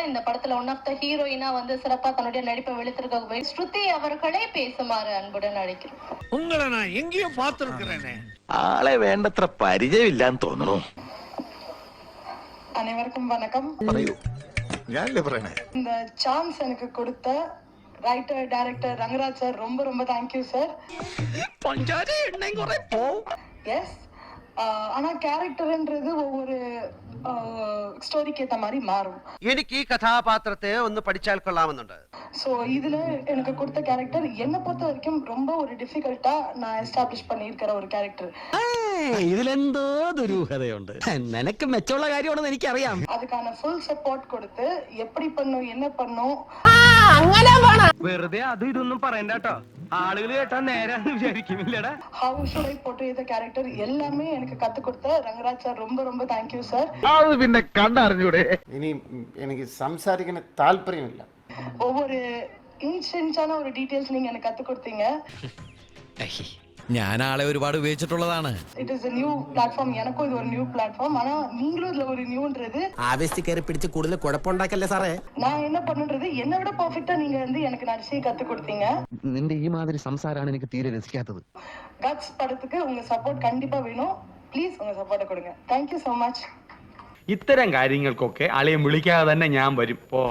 இந்த படத்துல one of the ஹீரோயினா வந்து சிறப்பா தன்னுடைய நடிப்பை வெளித்திருக்க ஸ்ருதி அவர்களே பேசுமாறு அன்புடன் அழைக்கிறோம். உங்களை நான் எங்கேயோ பார்த்திருக்கிறேனே. ஆளே வேண்டത്ര പരിചയമില്ലാന്ന് തോന്നുന്നു. அனைவருக்கும் வணக்கம். പറയൂ. ഞാനല്ലേ പറയണേ. இந்த சான்ஸ் எனக்கு கொடுத்த ரைட்டர் டைரக்டர் ரங்கராஜ் சார் ரொம்ப ரொம்ப தேங்க்யூ சார். பஞ்சாரி எண்ணெய் குறை போ. எஸ். ஆனா கேரக்டர்ன்றது ஒவ்வொரு സ്റ്റോറിക്ക് ഏത്ത மாதிரி മാറും. എനിക്ക് ഈ കഥാപാത്രത്തെ ഒന്ന് പഠിച്ചാൽ കൊള്ളാമെന്നുണ്ട്. സോ ഇതില് എനിക്ക് കൊടുത്ത ക്യാരക്ടർ എന്നെ പൊறுத்த വரைக்கும் ரொம்ப ஒரு டிஃபிகல்ட்டா நான் எஸ்டாப்லிஷ் பண்ணியிருக்கிற ஒரு ക്യാരക്ടർ. ഇതിലെന്തോ ദുരൂഹതയുണ്ട്. നിനക്ക് മെച്ചമുള്ള കാര്യമാണെന്ന് എനിക്കറിയാം. அதுக்கான ஃபுல் சப்போர்ட் கொடுத்து எப்படி பண்ணும் என்ன பண்ணும் വെറുതെ അതും ഇതൊന്നും പറയണ്ട കേട്ടോ. ആളുകൾ കേട്ടാ നേരാന്ന് വിചാരിക്കുന്നില്ലടാ. How should I portray the character எல்லாமே எனக்கு கத்து கொடுத்த ரங்கராஜ் சார் ரொம்ப ரொம்ப தேங்க்யூ சார். അത് പിന്നെ കണ്ടറിഞ്ഞൂടെ. ഇനി എനിക്ക് സംസാരിക്കാൻ താല്പര്യമില്ല. ஒவ்வொரு ഇൻസ്റ്റൻസാன ഒരു ഡീറ്റെയിൽസ് நீங்க எனக்கு கத்து கொடுத்தீங்க. ഞാൻ ആളെ ഒരുപാട് ഉപയോഗിച്ചിട്ടുള്ളതാണ്. It is a new platform. எனக்கும் இது ஒரு நியூ பிளாட்ஃபார்ம். ஆனா நீங்களும் இதுல ஒரு நியூன்றது ആവേശത്തിൽ കയറി പിടിച്ച് കൂടുതൽ കുഴപ്പമുണ്ടാക്കല്ലേ സാറേ. நான் என்ன பண்ணுன்றது என்னை விட பெர்ஃபெக்ட்டா நீங்க வந்து எனக்கு நடிச்சு கத்து கொடுத்தீங்க. നിന്റെ ഈ മാതിരി സംസാരമാണ് എനിക്ക് തീരെ രസിക്കാത്തത്. கட்ஸ் படத்துக்கு உங்க சப்போர்ட் கண்டிப்பா வேணும். ப்ளீஸ் உங்க சப்போர்ட் கொடுங்க. Thank you so much. ഇത്തരം കാര്യങ്ങൾക്കൊക്കെ അളിയെ വിളിക്കാതെ തന്നെ ഞാൻ വരും. പോ